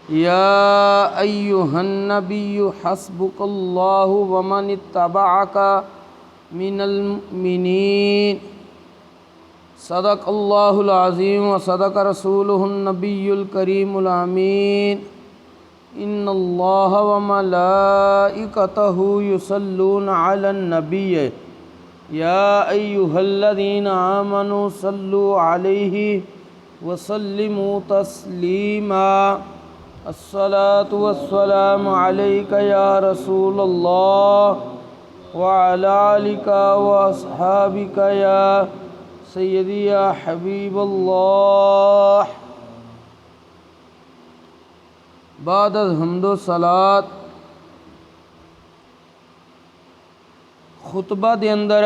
یا ایہا النبی حسبک اللہ ومن اتبعک من المؤمنین صدق اللہ العظیم وصدق رسولہ النبی الکریم الامین ان اللہ وملائکتہ یصلون علی النبی یا ایہا الذین آمنوا صلوا علیہ وسلموا تسلیما الصلاة والسلام علیک یا رسول اللہ وعلی آلک واصحابک یا سیدی یا حبیب اللہ۔ بعد از حمد و صلات خطبہ دے اندر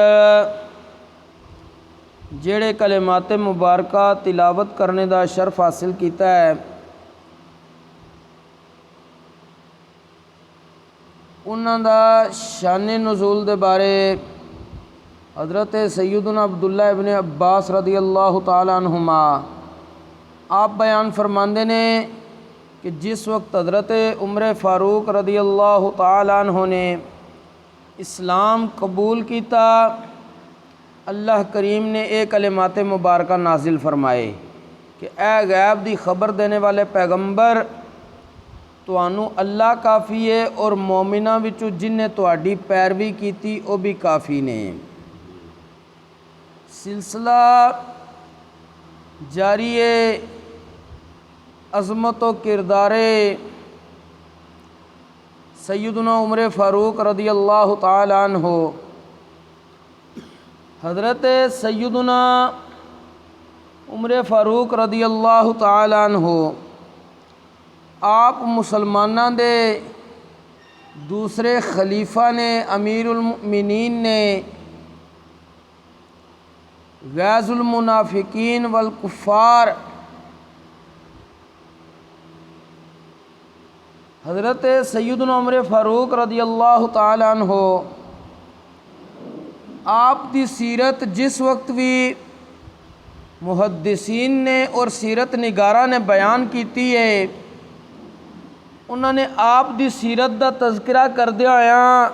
جڑے کلمات مبارکہ تلاوت کرنے دا شرف حاصل کیتا ہے انہاں دا شان نزول دے بارے حضرت سیدنا عبداللہ ابن عباس رضی اللہ تعالیٰ عنہما آپ بیان فرماندے نے کہ جس وقت حضرت عمر فاروق رضی اللہ تعالیٰ عنہ نے اسلام قبول کیتا، اللہ کریم نے ایک کلمات مبارکہ نازل فرمائے کہ اے غیب دی خبر دینے والے پیغمبر، توانوں اللہ کافی ہے اور مومنہ وچوں جن نے تواڈی پیروی کیتی وہ بھی کافی نے۔ سلسلہ جاری ہے عظمت و کردار سیدنا عمر فاروق رضی اللہ تعالی عنہ۔ حضرت سیدنا عمر فاروق رضی اللہ تعالی عنہ آپ مسلمانوں دے دوسرے خلیفہ نے، امیر المؤمنین نے، غیظ المنافقین والکفار حضرت سیدنا عمر فاروق رضی اللہ تعالی عنہ آپ دی سیرت جس وقت بھی محدثین نے اور سیرت نگاراں نے بیان کیتی ہے، انہوں نے آپ دی سیرت دا تذکرہ کردیا ہویاں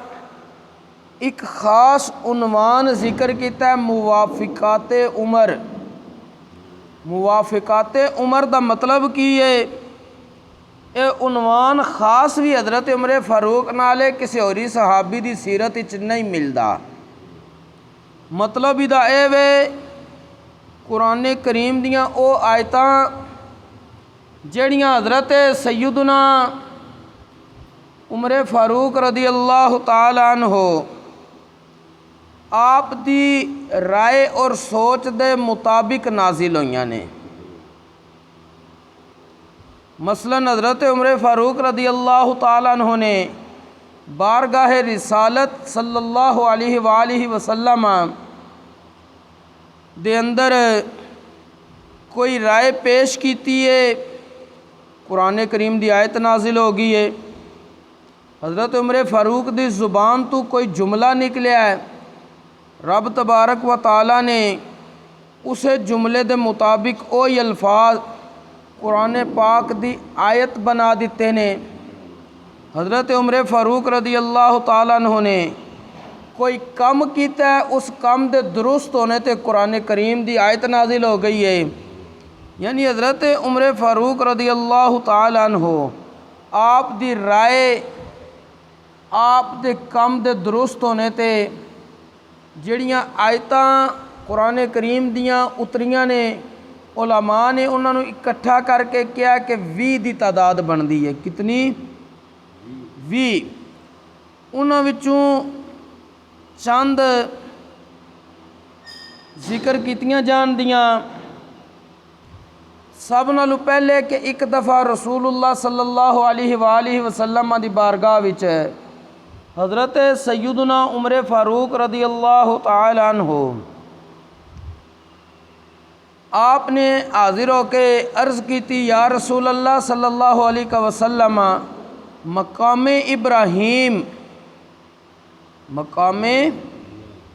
ایک خاص عنوان ذکر کیتا ہے، موافقات عمر۔ موافقات عمر دا مطلب کی ہے؟ اے عنوان خاص بھی حضرت عمر فاروق نالے کسی ہوری صحابی دی سیرت وچ نہیں ملدا۔ مطلب دا اے وے قرآن کریم دیاں او آیتاں جڑیاں حضرت سیدنا عمر فاروق رضی اللہ تعالی عنہ آپ دی رائے اور سوچ دے مطابق نازل ہوئیاں نے۔ مثلا حضرت عمر فاروق رضی اللہ تعالیٰ عنہ نے بارگاہ رسالت صلی اللہ علیہ وآلہ وسلم دے اندر کوئی رائے پیش کیتی ہے، قرآن کریم دی آیت نازل ہو گئی ہے، حضرت عمر فاروق دی زبان تو کوئی جملہ نکلیا ہے، رب تبارک و تعالیٰ نے اسے جملے دے مطابق اوہی الفاظ قرآن پاک دی آیت بنا دیتے نے۔ حضرت عمر فاروق رضی اللہ تعالیٰ عنہ نے کوئی کم کیتا ہے، اس کم دے درست ہونے تے قرآن کریم دی آیت نازل ہو گئی ہے۔ یعنی حضرت عمر فاروق رضی اللہ تعالیٰ عنہ آپ دی رائے آپ دے کم دے درست ہونے تے جڑیاں آیتاں قرآن کریم دیاں اتریاں نے، علماء نے انہاں نوں اکٹھا کر کے کیا کہ 20 دی تعداد بندی ہے۔ کتنی؟ 20۔ انہاں وچوں چند ذکر کیتیاں جان دیاں۔ سب نالوں پہلے کہ ایک دفعہ رسول اللہ صلی اللہ علیہ وآلہ وسلم دی بارگاہ وچ حضرت سیدنا عمر فاروق رضی اللہ تعالی عنہ آپ نے حاضر ہو کے عرض کی تھی، یا رسول اللہ صلی اللہ علیہ وسلم، مقام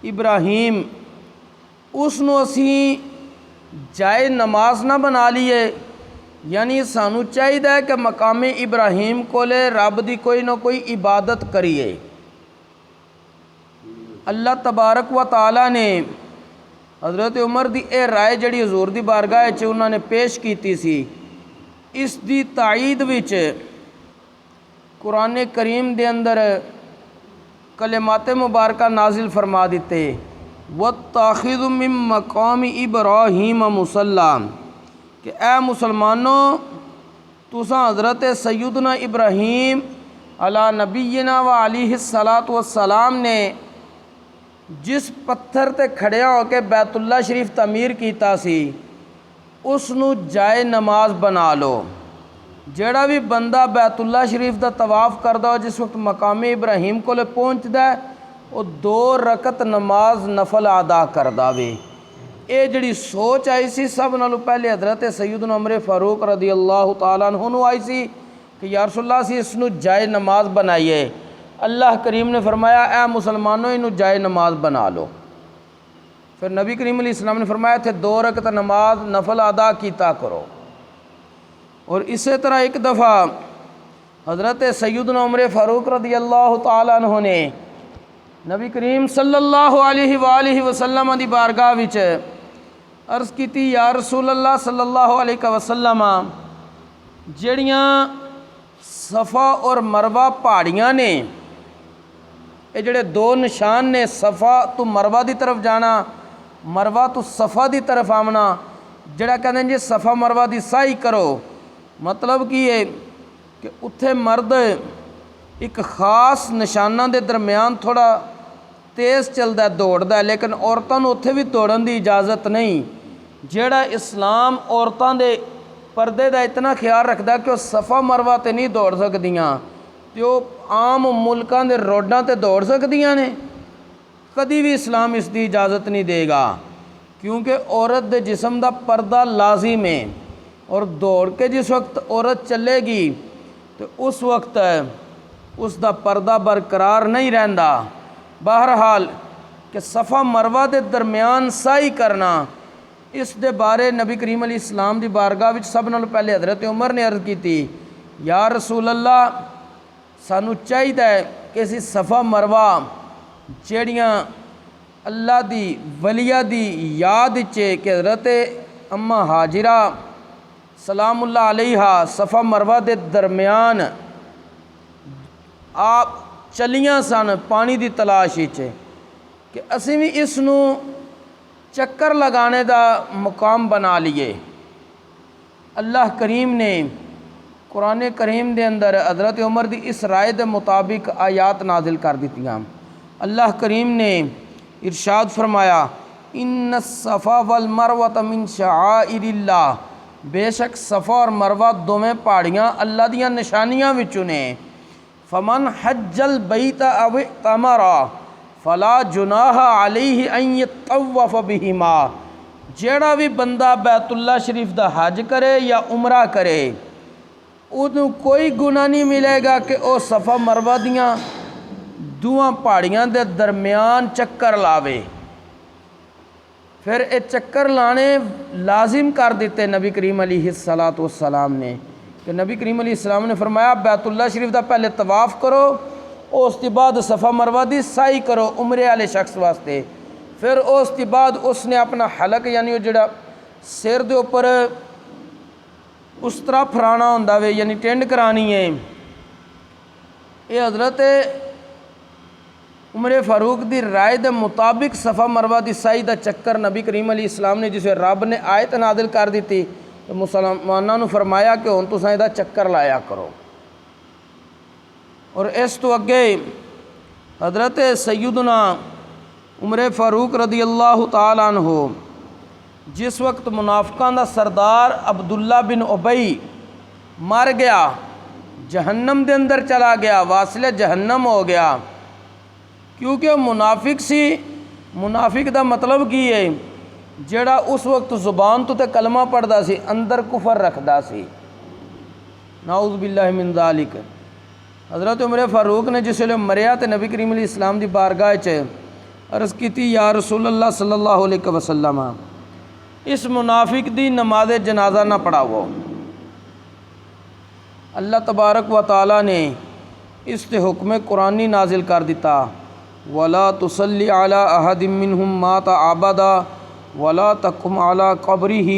ابراہیم اس نو اسی جائے نماز نہ بنا لیے، یعنی سانو چاہیے کہ مقام ابراہیم کولے رب دی کوئی نہ کوئی عبادت کریے۔ اللہ تبارک و تعالی نے حضرت عمر دی اے رائے جڑی حضور دی بارگاہ وچ انہوں نے پیش کیتی سی، اس دی تائید وچ قرآن کریم دے اندر کلمات مبارکہ نازل فرما دیتے، وَاتَّخِذُ مِن مَّقَامِ إِبْرَاهِيمَ مُصَلًّى، کہ اے مسلمانوں تساں حضرت سیدنا ابراہیم علی نبینا و علیہ الصلاۃ والسلام نے جس پتھر تے کھڑیا ہو کے بیت اللہ شریف تعمیر کیتا سی اس نو جائے نماز بنا لو۔ جیڑا بھی بندہ بیت اللہ شریف دا طواف کردا ہو جس وقت مقام ابراہیم کولے پہنچدا ہے وہ 2 رکعت نماز نفل ادا کردا وے۔ اے جڑی سوچ آئی سی سب نالوں پہلے حضرت سیدنا عمر فاروق رضی اللہ تعالیٰ عنہ نو آئی سی کہ یا رسول اللہ سی اس نو جائے نماز بنائیے۔ اللہ کریم نے فرمایا اے مسلمانوں انہوں جائے نماز بنا لو۔ پھر نبی کریم علیہ السلام نے فرمایا تھے 2 رکعت نماز نفل ادا کیتا کرو۔ اور اسی طرح ایک دفعہ حضرت سیدنا عمر فاروق رضی اللہ تعالیٰ عنہ نے نبی کریم صلی اللہ علیہ وآلہ وسلم دی بارگاہ وچ عرض کیتی یا رسول اللہ صلی اللہ علیہ وسلم جڑیاں صفا اور مروہ پہاڑیاں نے، یہ جڑے 2 نشان نے، صفا تو مروہ دی طرف جانا، مروہ تو صفا دی طرف آمنا، جڑا کہتے ہیں جی صفا مروہ دی سائی کرو، مطلب کی ہے کہ اتھے مرد ایک خاص نشانہ دے درمیان تھوڑا تیز چلدا ہے دوڑدا ہے، لیکن عورتوں نوں اتھے بھی دوڑن دی اجازت نہیں۔ جیڑا اسلام عورتوں دے پردے دا اتنا خیال رکھدا کہ وہ صفا مروہ تے نہیں دوڑ سکدیاں تے وہ عام ملکاں دے روڈاں تے دوڑ سکدیاں نے، کدی بھی اسلام اس دی اجازت نہیں دے گا، کیونکہ عورت دے جسم دا پردہ لازم ہے، اور دوڑ کے جس وقت عورت چلے گی تو اس وقت اس دا پردہ برقرار نہیں رہندا۔ بہرحال کہ صفا مروہ دے درمیان سائی کرنا، اس دے بارے نبی کریم علیہ السلام دی بارگاہ وچ سب نال پہلے حضرت عمر نے عرض کیتی یا رسول اللہ سانو چاہیے کہ اسی صفا مروہ جیڑیاں اللہ دی ولیہ دی یاد چے کہ حضرت اماں ہاجرہ سلام اللہ علیہ صفا مروہ دے درمیان آپ چلیاں سن پانی دی تلاش وچ کہ اسی بھی اس نو چکر لگانے دا مقام بنا لیے۔ اللہ کریم نے قرآن کریم دے اندر حضرت عمر دی اس رائے دے مطابق آیات نازل کر دیتیاں۔ اللہ کریم نے ارشاد فرمایا ان الصفا والمروۃ من شعائر اللہ، بے شک صفا اور مروہ دونوں پہاڑیاں اللہ دیاں نشانیاں وچوں نے۔ فمن حج البیت او اعتمر فلا جناح علیہ ان یطوف بہما، جیڑا بھی بندہ بیت اللہ شریف دا حج کرے یا عمرہ کرے انہوں کوئی گناہ نہیں ملے گا کہ او صفا مروہ دیاں دوواں پہاڑیاں دے درمیان چکر لاوے۔ پھر اے چکر لانے لازم کر دیتے نبی کریم علیہ الصلاۃ والسلام نے، کہ نبی کریم علیہ السلام نے فرمایا بیت اللہ شریف دا پہلے طواف کرو، اس کے بعد صفا مروہ دی سائی کرو عمرے والے شخص واسطے، پھر اس کے بعد اس نے اپنا حلق یعنی وہ جڑا سر دے اوپر اس طرح پھرانا ہوندا وے یعنی ٹینڈ کرانی ہے۔ یہ حضرت عمر فاروق دی رائے دے مطابق صفا مروہ دی سائی دا چکر نبی کریم علیہ السلام نے جسے رب نے آیت نازل کر دیتی تو مسلمانوں نے فرمایا کہ ہن تساں دا چکر لایا کرو۔ اور اس تو اگے حضرت سیدنا عمر فاروق رضی اللہ تعالیٰ عنہ جس وقت منافقان دا سردار عبداللہ بن ابی مر گیا، جہنم دے اندر چلا گیا، واصل جہنم ہو گیا، کیونکہ وہ منافق سی۔ منافق دا مطلب کی ہے جڑا اس وقت زبان تو تے کلمہ پڑھدا سی اندر کفر رکھدا سی، نعوذ باللہ من ذالک۔ حضرت عمر فاروق نے جس ویلے مریا تے نبی کریم علیہ السلام دی بارگاہ وچ عرض کیتی یا رسول اللہ صلی اللہ علیہ وسلم اس منافق دی نماز جنازہ نہ پڑھاؤ۔ اللہ تبارک و تعالیٰ نے اس تے حکم قرآنی نازل کر دیتا، وَلَا تُصَلِّ عَلَىٰ أَحَدٍ مِّنْهُمْ مَاتَ أَبَدًا وَلَا تَقُمْ عَلَىٰ قَبْرِهِ۔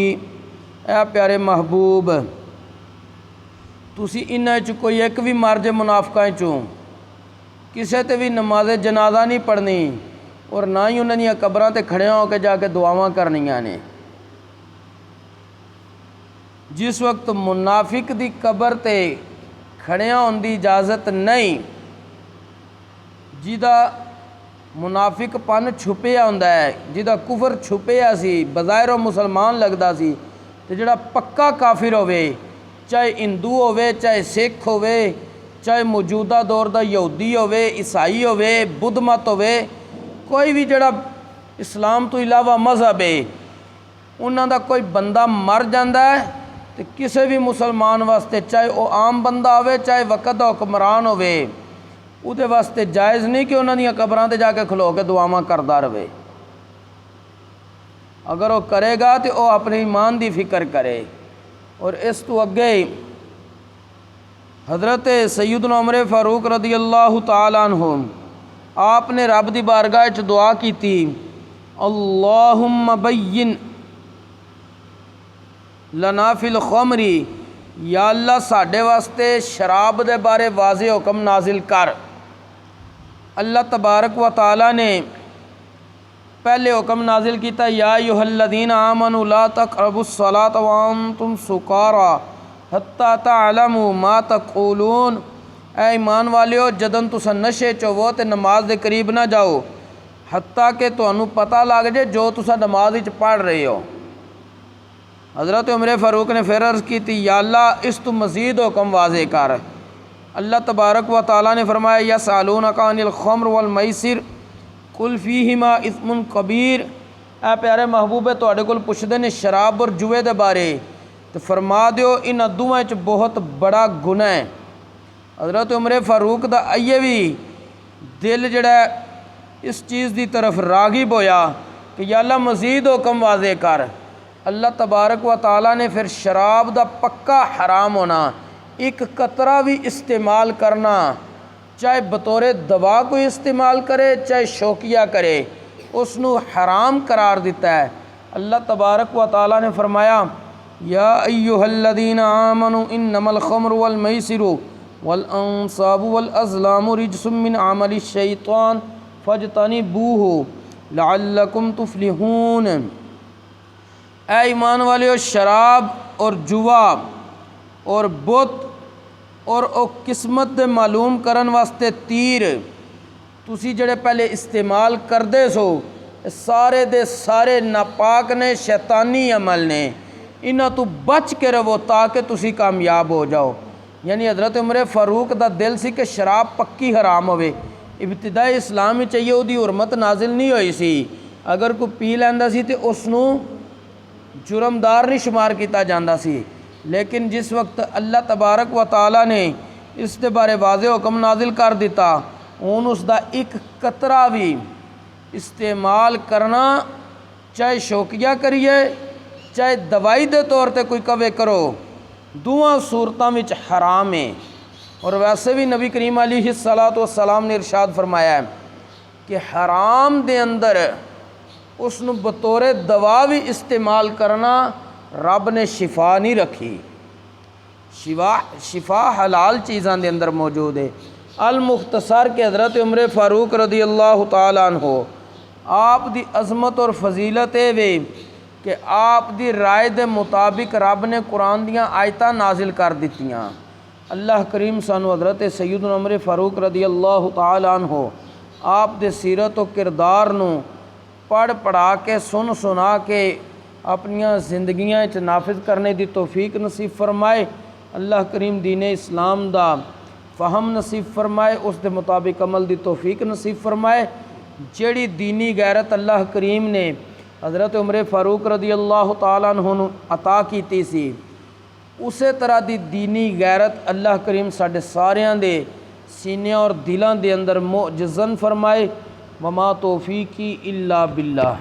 اے پیارے محبوب، تسی انہاں چ کوئی ایک بھی مر جے منافقاں چوں، کسے تے بھی نماز جنازہ نہیں پڑھنی اور نہ ہی انہاں دیاں قبراں تے کھڑے ہو کے جا کے دعاواں کرنیاں نے۔ جس وقت منافق دی قبر تے کھڑیاں ہون دی اجازت نہیں، جیدہ منافق پن چھپیا ہوندا ہے، جیدہ کفر چھپیا سی، بظاہر و مسلمان لگدا سی، تے جڑا پکا کافر ہوئے، چاہے ہندو ہوئے، چاہے سکھ ہوئے، چاہے موجودہ دور دا یہودی ہوئے، عیسائی ہوئے، بدھ مت ہوئے، کوئی بھی جڑا اسلام تو علاوہ مذہب ہے، انہاں دا کوئی بندہ مر جاندا ہے تے کسے بھی مسلمان واسطے، چاہے وہ عام بندہ ہوئے، چاہے وقت دا حکمران ہوئے، او دے واسطے جائز نہیں کہ انہاں دیاں قبراں تے جا کے کھلو کے دعاواں کردا رہے۔ اگر وہ کرے گا تو وہ اپنے ایمان دی فکر کرے۔ اور اس تو اگے حضرت سیدنا عمر فاروق رضی اللہ تعالیٰ عنہ آپ نے رب دی بارگاہ وچ دعا کیتی، اللہم بین لنا فی الخمر، یا اللہ ساڈے واسطے شراب دے بارے واضح حکم نازل کر۔ اللہ تبارک و تعالیٰ نے پہلے حکم نازل کیتا، یا ایھا الذین آمنوا لا تقربوا الصلاۃ وانتم سکارى حتی تعلموا ما تقولون۔ اے ایمان والیو، جدن تساں نشے چ ہوو تے نماز دے قریب نہ جاؤ حتیٰ کہ تانوں پتہ لگ جائے جو تساں نماز وچ پڑھ رہے ہو۔ حضرت عمر فاروق نے پھر عرض کی تھی، یا اللہ اس تو مزید حکم واضح کر۔ اللہ تبارک و تعالیٰ نے فرمایا، یسألونک عن الخمر والمیسر قل فیہما اثم کبیر۔ اے پیارے محبوب، تواڈے کول پوچھدے نے شراب اور جوئے دے بارے، تو فرما دیو انہاں دوواں وچ بہت بڑا گناہ ہے۔ حضرت عمر فاروق دا ایے بھی دل جڑا ہے اس چیز دی طرف راغب ہویا کہ یا اللہ مزید حکم واضح کر۔ اللہ تبارک و تعالیٰ نے پھر شراب دا پکا حرام ہونا، ایک قطرہ بھی استعمال کرنا، چاہے بطور دوا کوئی استعمال کرے چاہے شوقیہ کرے، اس نو حرام قرار دیتا ہے۔ اللہ تبارک و تعالیٰ نے فرمایا، یا ایھا الذین آمنوا انما الخمر والمیسر والانصاب والازلام رجس من عمل الشیطان فاجتنبوہ لعلکم تفلحون۔ اے ایمان والیو، شراب اور جوا اور بت اور او قسمت دے معلوم کرن واسطے تیر تسی جڑے پہلے استعمال کردے سو، سارے دے سارے ناپاک نے، شیطانی عمل نے، انہاں تو بچ کے رہو تاکہ تسی کامیاب ہو جاؤ۔ یعنی حضرت عمر فاروق دا دل سی کہ شراب پکی حرام ہوئے۔ ابتدائی اسلام میں چاہیے وہ دی حرمت نازل نہیں ہوئی سی، اگر کوئی پی لیندا سی تے اس نو جرمدار نہیں شمار کیتا جاندا سی، لیکن جس وقت اللہ تبارک و تعالیٰ نے اس دے بارے واضح حکم نازل کر دیتا، ہن اس دا ایک قطرہ بھی استعمال کرنا، چاہے شوقیہ کریے چاہے دوائی دے طور تے کوئی کہے کرو، دونوں صورتاں وچ حرام ہے۔ اور ویسے بھی نبی کریم علیہ الصلاۃ والسلام نے ارشاد فرمایا ہے کہ حرام دے اندر اس نو بطور دوا بھی استعمال کرنا، رب نے شفا نہیں رکھی۔ شفا حلال چیزاں دے اندر موجود ہے۔ المختصر کہ حضرت عمر فاروق رضی اللہ تعالیٰ عنہ آپ دی عظمت اور فضیلت اے وے کہ آپ دی رائے دے مطابق رب نے قرآن دیاں آیتاں نازل کر دتیاں۔ اللہ کریم سانو حضرت سیدنا عمر فاروق رضی اللہ تعالیٰ عنہ آپ دے سیرت و کردار نو پڑھ پڑھا کے سنا کے اپنیاں زندگیاں وچ نافذ کرنے دی توفیق نصیب فرمائے۔ اللہ کریم دین اسلام دا فہم نصیب فرمائے، اس دے مطابق عمل دی توفیق نصیب فرمائے۔ جیڑی دینی غیرت اللہ کریم نے حضرت عمر فاروق رضی اللہ تعالیٰ عنہ عطا کیتی سی، اسی طرح دی دینی غیرت اللہ کریم ساڈے ساریاں دے سینیاں اور دلاں دے اندر معجزن فرمائے۔ وما توفیقی الا باللہ۔